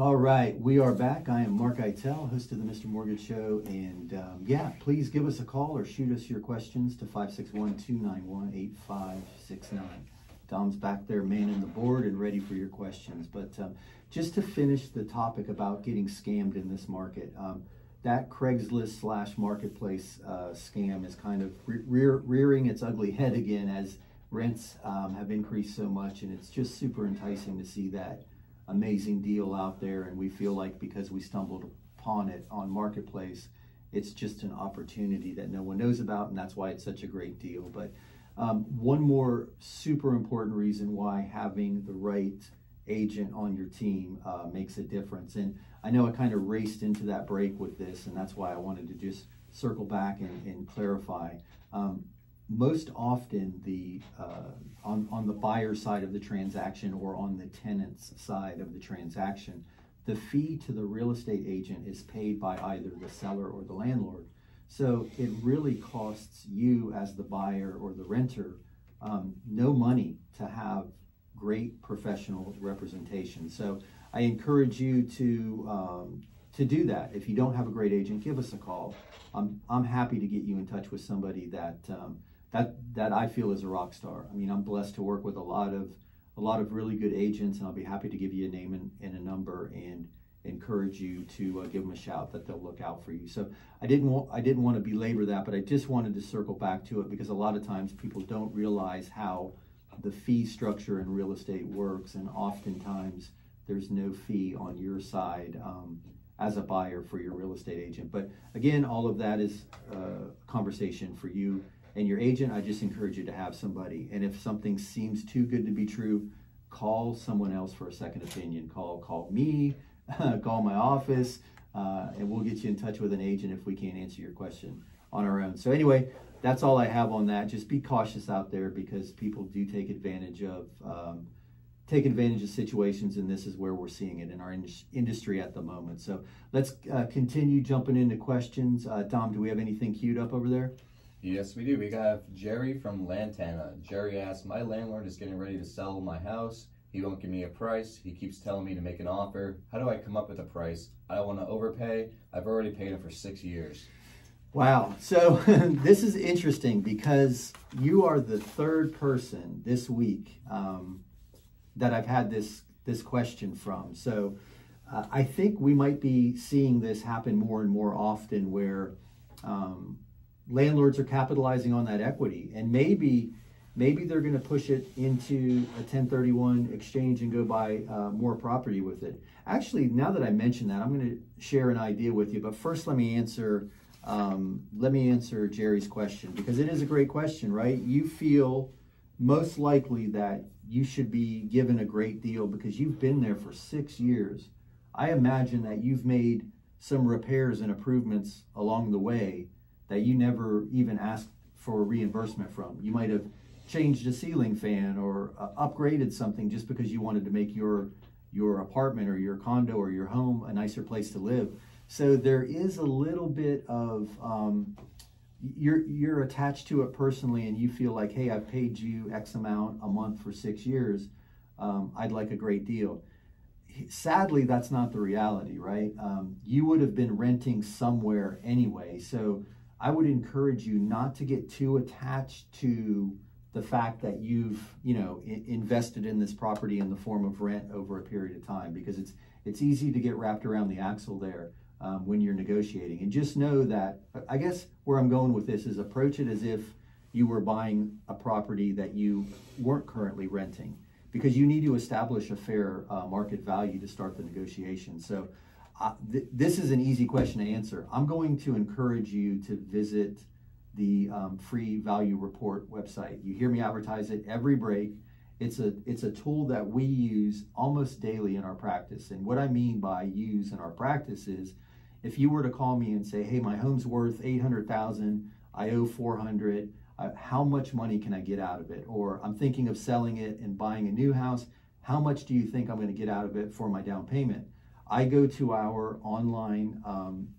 All right, we are back. I am Mark Eitel, host of the Mr. Mortgage Show, and yeah, please give us a call or shoot us your questions to 561-291-8569. Dom's back there manning the board and ready for your questions. But just to finish the topic about getting scammed in this market, that Craigslist / marketplace scam is kind of rearing its ugly head again as rents have increased so much, and it's just super enticing to see that amazing deal out there, and we feel like because we stumbled upon it on Marketplace, it's just an opportunity that no one knows about, and that's why it's such a great deal. But one more super important reason why having the right agent on your team makes a difference. And I know I kind of raced into that break with this, and that's why I wanted to just circle back and clarify. Most often, on the buyer side of the transaction or on the tenant's side of the transaction, the fee to the real estate agent is paid by either the seller or the landlord. So it really costs you as the buyer or the renter no money to have great professional representation. So I encourage you to do that. If you don't have a great agent, give us a call. I'm happy to get you in touch with somebody that I feel is a rock star. I mean, I'm blessed to work with a lot of really good agents, and I'll be happy to give you a name and a number and encourage you to give them a shout that they'll look out for you. So I didn't want to belabor that, but I just wanted to circle back to it because a lot of times people don't realize how the fee structure in real estate works, and oftentimes there's no fee on your side as a buyer for your real estate agent. But again, all of that is a conversation for you and your agent. I just encourage you to have somebody. And if something seems too good to be true, call someone else for a second opinion. Call me, call my office, and we'll get you in touch with an agent if we can't answer your question on our own. So anyway, that's all I have on that. Just be cautious out there because people do take advantage of situations, and this is where we're seeing it in our industry at the moment. So let's continue jumping into questions. Dom, do we have anything queued up over there? Yes, we do. We got Jerry from Lantana. Jerry asks, my landlord is getting ready to sell my house. He won't give me a price. He keeps telling me to make an offer. How do I come up with a price? I don't want to overpay. I've already paid him for 6 years. Wow. So this is interesting because you are the third person this week that I've had this question from. So I think we might be seeing this happen more and more often where landlords are capitalizing on that equity, and maybe they're going to push it into a 1031 exchange and go buy more property with it. Actually, now that I mention that, I'm going to share an idea with you. But first, let me answer Jerry's question, because it is a great question, right? You feel most likely that you should be given a great deal because you've been there for 6 years. I imagine that you've made some repairs and improvements along the way that you never even asked for reimbursement from. You might have changed a ceiling fan or upgraded something just because you wanted to make your apartment or your condo or your home a nicer place to live. So there is a little bit of, you're attached to it personally, and you feel like, hey, I've paid you X amount a month for 6 years. I'd like a great deal. Sadly, that's not the reality, right? You would have been renting somewhere anyway. So I would encourage you not to get too attached to the fact that you've, invested in this property in the form of rent over a period of time, because it's easy to get wrapped around the axle there when you're negotiating. And just know that, I guess where I'm going with this is approach it as if you were buying a property that you weren't currently renting, because you need to establish a fair market value to start the negotiation. So this is an easy question to answer. I'm going to encourage you to visit the free value report website. You hear me advertise it every break. It's a tool that we use almost daily in our practice. And what I mean by use in our practice is, if you were to call me and say, hey, my home's worth $800,000, I owe $400, how much money can I get out of it? Or I'm thinking of selling it and buying a new house. How much do you think I'm going to get out of it for my down payment? I go to our online,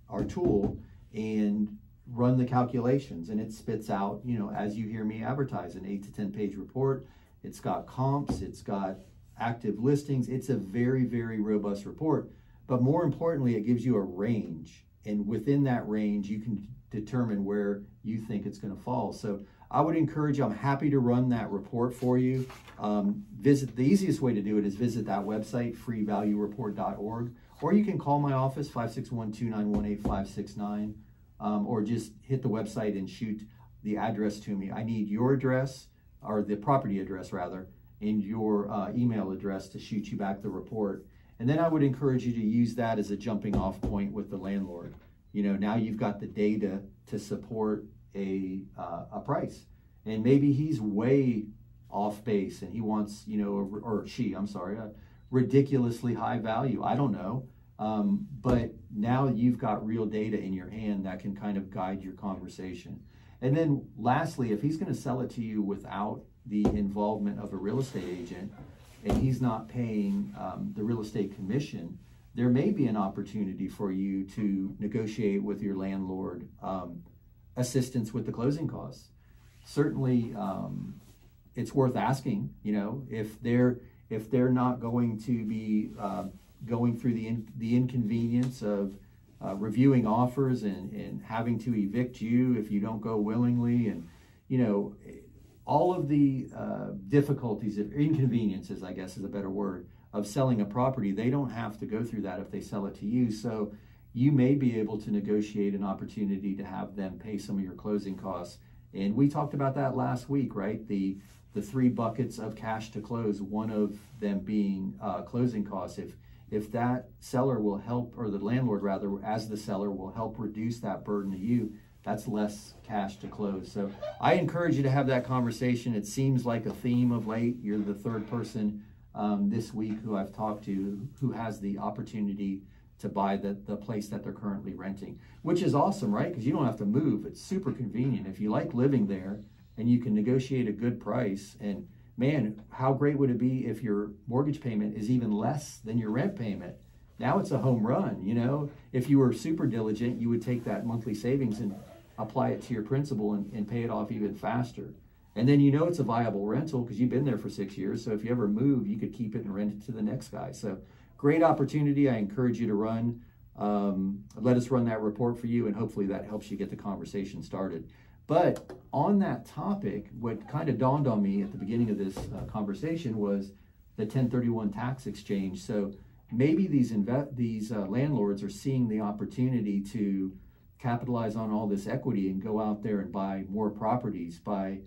our tool, and run the calculations, and it spits out, as you hear me advertise, an 8 to 10 page report. It's got comps, it's got active listings. It's a very, very robust report. But more importantly, it gives you a range. And within that range, you can determine where you think it's going to fall. So I would encourage you, I'm happy to run that report for you. The easiest way to do it is visit that website, freevaluereport.org, or you can call my office, 561-291-8569, or just hit the website and shoot the address to me. I need your address, or the property address rather, and your email address to shoot you back the report. And then I would encourage you to use that as a jumping off point with the landlord. You know, now you've got the data to support a price, and maybe he's way off base and he wants, you know, or she, I'm sorry, a ridiculously high value. I don't know. But now you've got real data in your hand that can kind of guide your conversation. And then lastly, if he's going to sell it to you without the involvement of a real estate agent and he's not paying the real estate commission, there may be an opportunity for you to negotiate with your landlord assistance with the closing costs. Certainly, it's worth asking, you know, if they're not going to be going through the inconvenience of reviewing offers and having to evict you if you don't go willingly, and you know, all of the difficulties, inconveniences, I guess is a better word, of selling a property. They don't have to go through that if they sell it to you. So you may be able to negotiate an opportunity to have them pay some of your closing costs. And we talked about that last week, right? The 3 buckets of cash to close, one of them being closing costs. If that seller will help, or the landlord rather, as the seller, will help reduce that burden to you, that's less cash to close. So I encourage you to have that conversation. It seems like a theme of late. You're the 3rd person this week who I've talked to who has the opportunity to buy the place that they're currently renting, which is awesome, right? Because you don't have to move. It's super convenient. If you like living there and you can negotiate a good price, and man, how great would it be if your mortgage payment is even less than your rent payment? Now it's a home run, you know? If you were super diligent, you would take that monthly savings and apply it to your principal and pay it off even faster. And then you know it's a viable rental because you've been there for 6 years. So if you ever move, you could keep it and rent it to the next guy. So great opportunity. I encourage you to let us run that report for you, and hopefully that helps you get the conversation started. But on that topic, what kind of dawned on me at the beginning of this conversation was the 1031 tax exchange. So maybe these landlords are seeing the opportunity to capitalize on all this equity and go out there and buy more properties by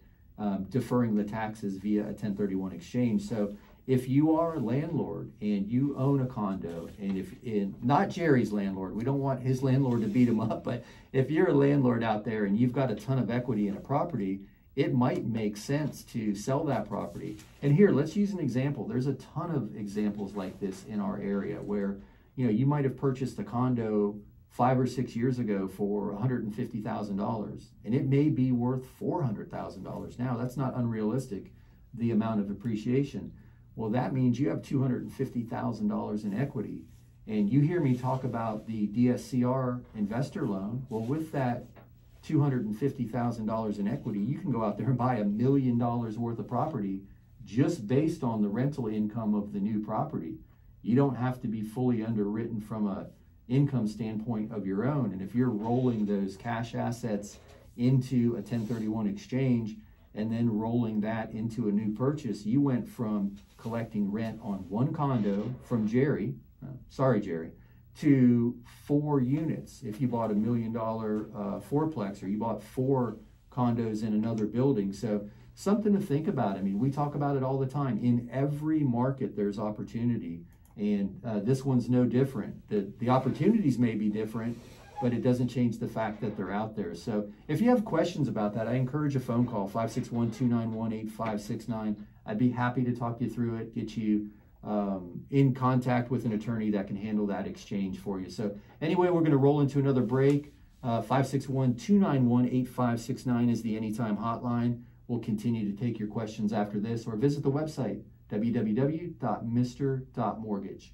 deferring the taxes via a 1031 exchange. So if you are a landlord and you own a condo, and not Jerry's landlord, we don't want his landlord to beat him up, but if you're a landlord out there and you've got a ton of equity in a property, it might make sense to sell that property. And here, let's use an example. There's a ton of examples like this in our area where, you know, you might have purchased a condo 5 or 6 years ago for $150,000, and it may be worth $400,000 now. That's not unrealistic, the amount of appreciation. Well, that means you have $250,000 in equity. And you hear me talk about the DSCR investor loan. Well, with that $250,000 in equity, you can go out there and buy $1 million worth of property just based on the rental income of the new property. You don't have to be fully underwritten from a income standpoint of your own. And if you're rolling those cash assets into a 1031 exchange and then rolling that into a new purchase, you went from collecting rent on one condo from Jerry, to 4 units. If you bought $1 million fourplex, or you bought 4 condos in another building. So something to think about. I mean, we talk about it all the time. In every market, there's opportunity. And this one's no different. The opportunities may be different, but it doesn't change the fact that they're out there. So if you have questions about that, I encourage a phone call, 561-291-8569. I'd be happy to talk you through it, get you in contact with an attorney that can handle that exchange for you. So anyway, we're going to roll into another break. 561-291-8569 is the Anytime hotline. We'll continue to take your questions after this, or visit the website, www.mr.mortgage.